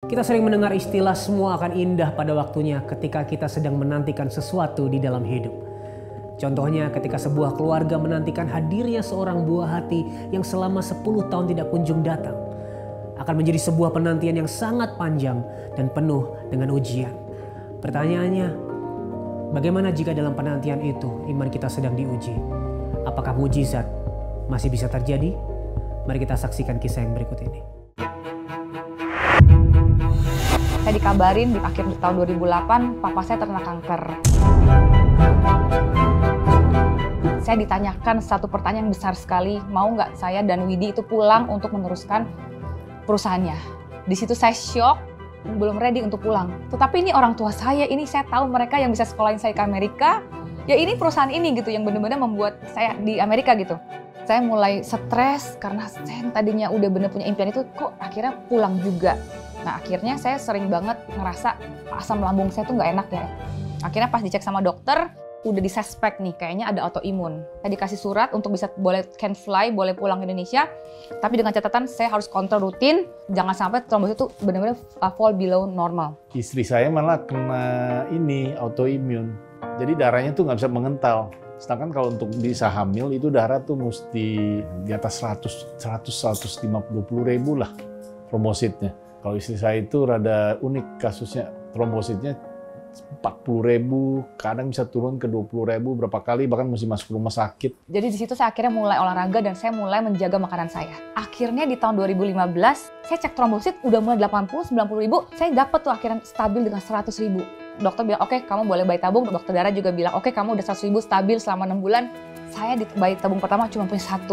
Kita sering mendengar istilah semua akan indah pada waktunya ketika kita sedang menantikan sesuatu di dalam hidup. Contohnya ketika sebuah keluarga menantikan hadirnya seorang buah hati yang selama 10 tahun tidak kunjung datang. Akan menjadi sebuah penantian yang sangat panjang dan penuh dengan ujian. Pertanyaannya, bagaimana jika dalam penantian itu iman kita sedang diuji? Apakah mujizat masih bisa terjadi? Mari kita saksikan kisah yang berikut ini. Saya dikabarin di akhir tahun 2008, papa saya terkena kanker. Saya ditanyakan satu pertanyaan yang besar sekali, mau nggak saya dan Widi itu pulang untuk meneruskan perusahaannya. Di situ saya shock, belum ready untuk pulang. Tetapi ini orang tua saya, ini saya tahu mereka yang bisa sekolahin saya ke Amerika. Ya ini perusahaan ini gitu yang benar-benar membuat saya di Amerika gitu. Saya mulai stres karena saya tadinya udah bener punya impian itu, kok akhirnya pulang juga. Nah akhirnya saya sering banget ngerasa asam lambung saya tuh nggak enak ya. Akhirnya pas dicek sama dokter, udah disuspek nih kayaknya ada autoimun. Saya dikasih surat untuk bisa boleh can fly, boleh pulang ke Indonesia. Tapi dengan catatan saya harus kontrol rutin, jangan sampai trombosit itu benar-benar fall below normal. Istri saya malah kena ini autoimun. Jadi darahnya tuh nggak bisa mengental. Sedangkan kalau untuk bisa hamil itu darah tuh mesti di atas 150 ribu lah trombositnya. Kalau istri saya itu rada unik kasusnya, trombositnya 40 ribu, kadang bisa turun ke 20 ribu berapa kali, bahkan mesti masuk rumah sakit. Jadi di situ saya akhirnya mulai olahraga dan saya mulai menjaga makanan saya. Akhirnya di tahun 2015, saya cek trombosit udah mulai 80-90 ribu, saya dapat tuh akhirnya stabil dengan 100 ribu. Dokter bilang, oke, kamu boleh bayi tabung. Dokter darah juga bilang, oke, kamu udah 100 ribu stabil selama 6 bulan. Saya di bayi tabung pertama cuma punya 1.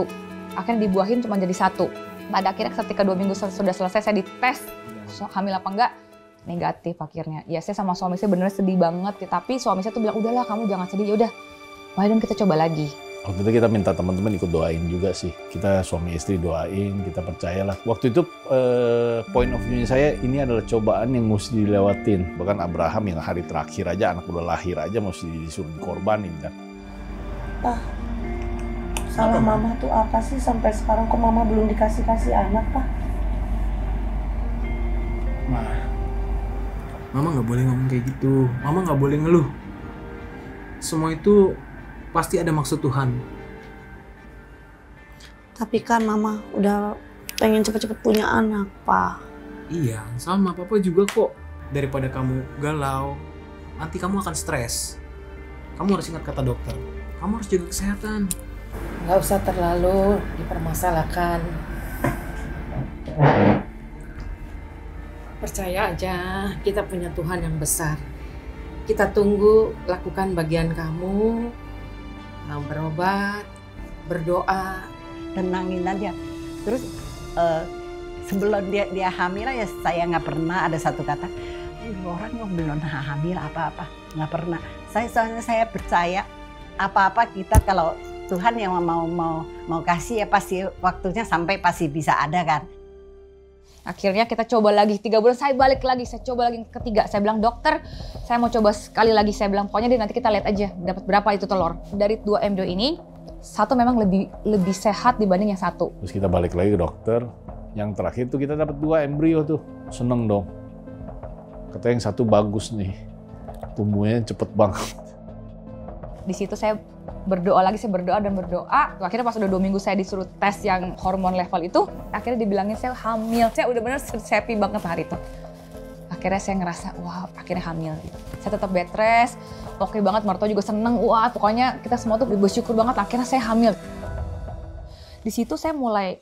Akhirnya dibuahin cuma jadi 1. Pada akhirnya ketika 2 minggu sudah selesai, saya dites hamil apa enggak, negatif akhirnya. Ya saya sama suami saya bener sedih banget, tapi suami saya tuh bilang, udahlah kamu jangan sedih, yaudah, why don't kita coba lagi. Waktu itu kita minta teman-teman ikut doain juga sih. Kita suami istri doain, kita percayalah. Waktu itu point of view-nya saya, ini adalah cobaan yang mesti dilewatin. Bahkan Abraham yang hari terakhir aja, anak udah lahir aja mesti disuruh dikorbanin kan. Pak, salah mama tuh apa sih sampai sekarang kok mama belum dikasih anak, Pak? Mama nggak boleh ngomong kayak gitu. Mama nggak boleh ngeluh. Semua itu pasti ada maksud Tuhan. Tapi kan mama udah pengen cepet-cepet punya anak, Pak. Iya, sama papa juga kok. Daripada kamu galau, nanti kamu akan stres. Kamu harus ingat kata dokter. Kamu harus jaga kesehatan. Nggak usah terlalu dipermasalahkan. Percaya aja, kita punya Tuhan yang besar. Kita tunggu, lakukan bagian kamu, berobat, berdoa. Tenangin aja. Terus sebelum dia hamil ya saya nggak pernah ada satu kata, orang kok belum hamil apa-apa, nggak pernah. Soalnya saya percaya apa-apa kita kalau Tuhan yang mau kasih ya pasti waktunya sampai pasti bisa ada kan. Akhirnya kita coba lagi, 3 bulan saya balik lagi, saya coba lagi ketiga. Saya bilang, dokter, saya mau coba sekali lagi. Saya bilang, pokoknya nanti kita lihat aja dapat berapa itu telur. Dari 2 embrio ini, 1 memang lebih sehat dibanding yang 1. Terus kita balik lagi ke dokter, yang terakhir tuh kita dapat 2 embrio tuh. Seneng dong. Katanya yang 1 bagus nih, tumbuhnya cepet banget. Di situ saya berdoa lagi, saya berdoa dan berdoa. Akhirnya pas udah 2 minggu saya disuruh tes yang hormon level itu, akhirnya dibilangin saya hamil. Saya udah bener happy banget hari itu. Akhirnya saya ngerasa, wah akhirnya hamil. Saya tetap bed rest, oke banget, mertua juga seneng. Wah pokoknya kita semua tuh bersyukur banget, akhirnya saya hamil. Di situ saya mulai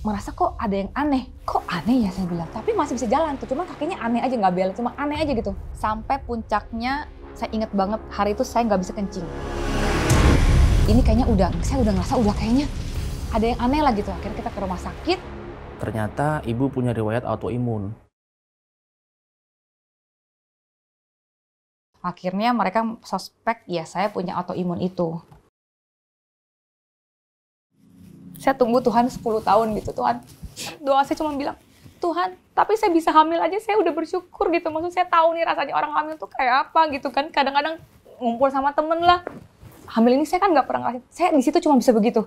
merasa kok ada yang aneh. Kok aneh ya saya bilang, tapi masih bisa jalan tuh. Cuma kakinya aneh aja, nggak belok, cuma aneh aja gitu. Sampai puncaknya, saya inget banget hari itu saya nggak bisa kencing. Ini kayaknya saya udah ngerasa kayaknya ada yang aneh lah gitu. Akhirnya kita ke rumah sakit. Ternyata ibu punya riwayat autoimun. Akhirnya mereka suspek ya saya punya autoimun itu. Saya tunggu Tuhan 10 tahun gitu Tuhan. Doa saya cuma bilang, Tuhan, tapi saya bisa hamil aja, saya udah bersyukur gitu. Maksud saya tahu nih rasanya orang hamil tuh kayak apa gitu kan. Kadang-kadang ngumpul sama temen lah. Hamil ini saya kan nggak pernah ngerasain. Saya di situ cuma bisa begitu.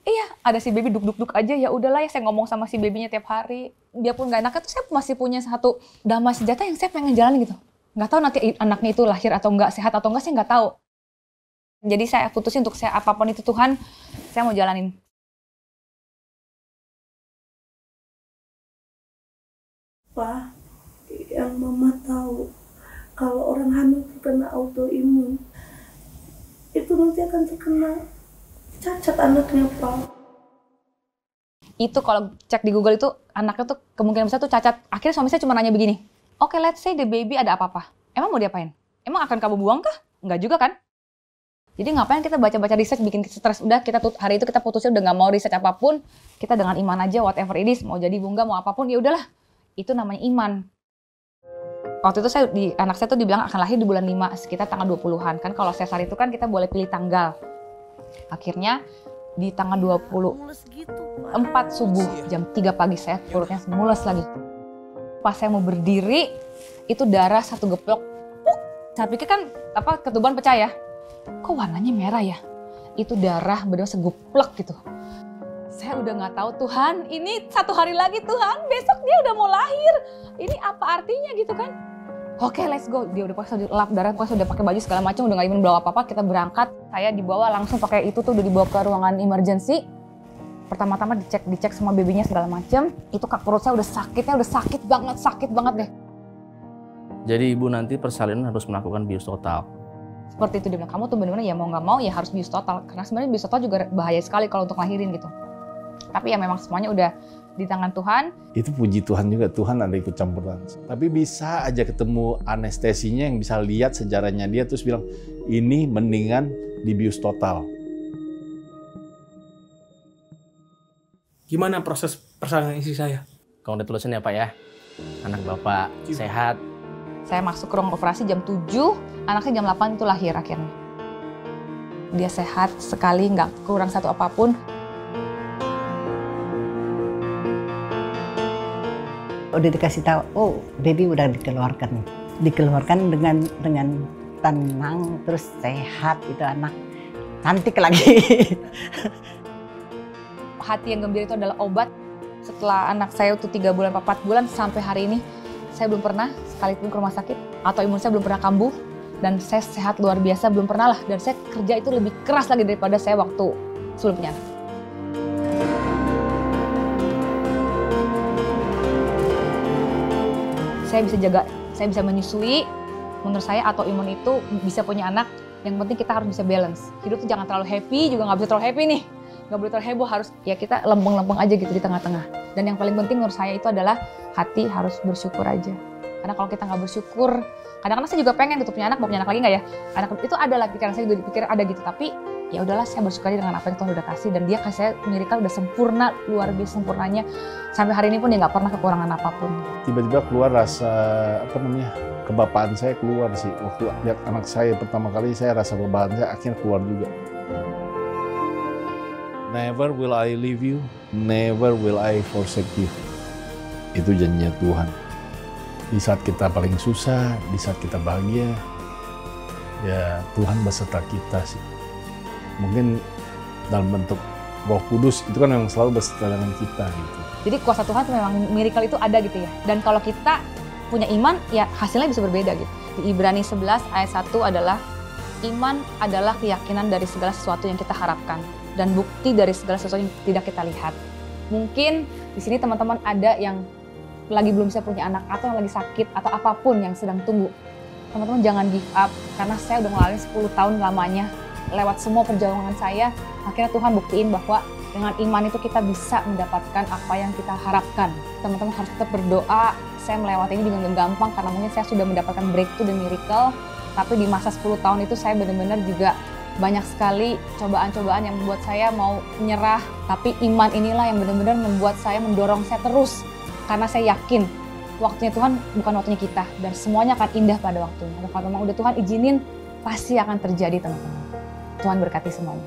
Iya, ada si baby duk-duk aja, ya udahlah ya saya ngomong sama si babynya tiap hari. Dia pun gak enaknya tuh saya masih punya satu damai senjata yang saya pengen jalan gitu. Nggak tahu nanti anaknya itu lahir atau enggak, sehat atau enggak, saya nggak tahu. Jadi saya putusin untuk saya apapun itu Tuhan, saya mau jalanin. Pak, yang mama tahu, kalau orang hamil terkena autoimun, itu nanti akan terkena cacat anaknya, Pak. Itu kalau cek di Google itu anaknya tuh kemungkinan besar tuh cacat. Akhirnya suami saya cuma nanya begini, oke, let's say the baby ada apa-apa. Emang mau diapain? Emang akan kamu buang kah? Enggak juga kan? Jadi ngapain kita baca-baca riset bikin stres? Udah kita hari itu kita putusin udah nggak mau riset apapun. Kita dengan iman aja whatever it is, mau jadi bunga mau apapun ya udahlah. Itu namanya iman. Waktu itu anak saya tuh dibilang akan lahir di bulan 5 sekitar tanggal 20-an. Kan kalau sesar itu kan kita boleh pilih tanggal. Akhirnya di tanggal 24 subuh jam 3 pagi saya perutnya mules lagi. Pas saya mau berdiri itu darah satu geplok. Saya pikir kan ketuban pecah ya. Kok warnanya merah ya? Itu darah benar-benar seguplek gitu. Saya udah nggak tahu Tuhan, ini 1 hari lagi Tuhan, besok dia udah mau lahir. Ini apa artinya gitu kan? Oke, let's go. Dia udah pakai lap darah, udah pakai baju segala macam, udah nggak even bawa apa-apa. Kita berangkat. Saya dibawa langsung pakai itu tuh udah dibawa ke ruangan emergency. Pertama-tama dicek sama babynya segala macam. Itu perut saya udah sakit banget deh. Jadi ibu nanti persalinan harus melakukan bius total. Seperti itu dia bilang, kamu tuh benar-benar ya mau nggak mau ya harus bius total. Karena sebenarnya bius total juga bahaya sekali kalau untuk lahirin gitu. Tapi ya memang semuanya udah di tangan Tuhan. Itu puji Tuhan juga, Tuhan ada ikut campuran. Tapi bisa aja ketemu anestesinya yang bisa lihat sejarahnya dia terus bilang, ini mendingan dibius total. Gimana proses persalinan istri saya? Congratulations ya Pak ya. Anak Bapak sehat. Saya masuk ke ruang operasi jam 7, anaknya jam 8 itu lahir akhirnya. Dia sehat sekali, nggak kurang satu apapun. Udah dikasih tahu, oh baby udah dikeluarkan dengan tenang terus sehat, itu anak cantik lagi. Hati yang gembira itu adalah obat. Setelah anak saya itu 3 bulan, 4 bulan sampai hari ini saya belum pernah sekalipun ke rumah sakit atau imun saya belum pernah kambuh dan saya sehat luar biasa belum pernah lah, dan saya kerja itu lebih keras lagi daripada saya waktu sebelumnya. Saya bisa jaga, saya bisa menyusui. Menurut saya autoimun itu bisa punya anak, yang penting kita harus bisa balance. Hidup tuh jangan terlalu happy, juga nggak bisa terlalu happy nih. Nggak boleh terlalu heboh, harus ya kita lempeng-lempeng aja gitu di tengah-tengah. Dan yang paling penting menurut saya itu adalah hati harus bersyukur aja. Karena kalau kita nggak bersyukur, kadang-kadang saya juga pengen gitu punya anak, mau punya anak lagi nggak ya? Anak itu adalah pikiran saya juga dipikir ada gitu, tapi ya udahlah saya bersyukur aja dengan apa yang Tuhan udah kasih, dan dia kasih saya miracle udah sempurna, luar biasa sempurnanya. Sampai hari ini pun dia nggak pernah kekurangan apapun. Tiba-tiba keluar rasa kebapaan saya keluar sih. Waktu lihat anak saya pertama kali, saya rasa kebapaan saya akhirnya keluar juga. Never will I leave you, never will I forsake you. Itu janjinya Tuhan. Di saat kita paling susah, di saat kita bahagia, ya Tuhan beserta kita sih. Mungkin dalam bentuk Roh Kudus itu kan memang selalu beserta dengan kita gitu. Jadi kuasa Tuhan itu memang miracle itu ada gitu ya. Dan kalau kita punya iman, ya hasilnya bisa berbeda gitu. Di Ibrani 11 ayat 1 adalah iman adalah keyakinan dari segala sesuatu yang kita harapkan dan bukti dari segala sesuatu yang tidak kita lihat. Mungkin di sini teman-teman ada yang lagi belum bisa punya anak atau yang lagi sakit atau apapun yang sedang tunggu. Teman-teman jangan give up, karena saya udah ngalamin 10 tahun lamanya. Lewat semua perjalanan saya, akhirnya Tuhan buktiin bahwa dengan iman itu kita bisa mendapatkan apa yang kita harapkan. Teman-teman harus tetap berdoa. Saya melewati ini juga gak gampang karena mungkin saya sudah mendapatkan breakthrough dan miracle. Tapi di masa 10 tahun itu saya benar-benar juga banyak sekali cobaan-cobaan yang membuat saya mau menyerah. Tapi iman inilah yang benar-benar membuat saya mendorong saya terus. Karena saya yakin waktunya Tuhan bukan waktunya kita. Dan semuanya akan indah pada waktunya. Dan kalau memang udah Tuhan izinin, pasti akan terjadi teman-teman. Tuhan berkati semuanya.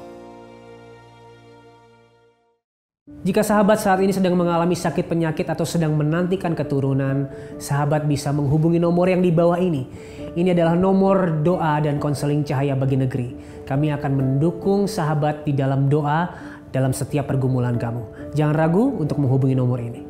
Jika sahabat saat ini sedang mengalami sakit penyakit atau sedang menantikan keturunan, sahabat bisa menghubungi nomor yang di bawah ini. Ini adalah nomor doa dan konseling Cahaya Bagi Negeri. Kami akan mendukung sahabat di dalam doa dalam setiap pergumulan kamu. Jangan ragu untuk menghubungi nomor ini.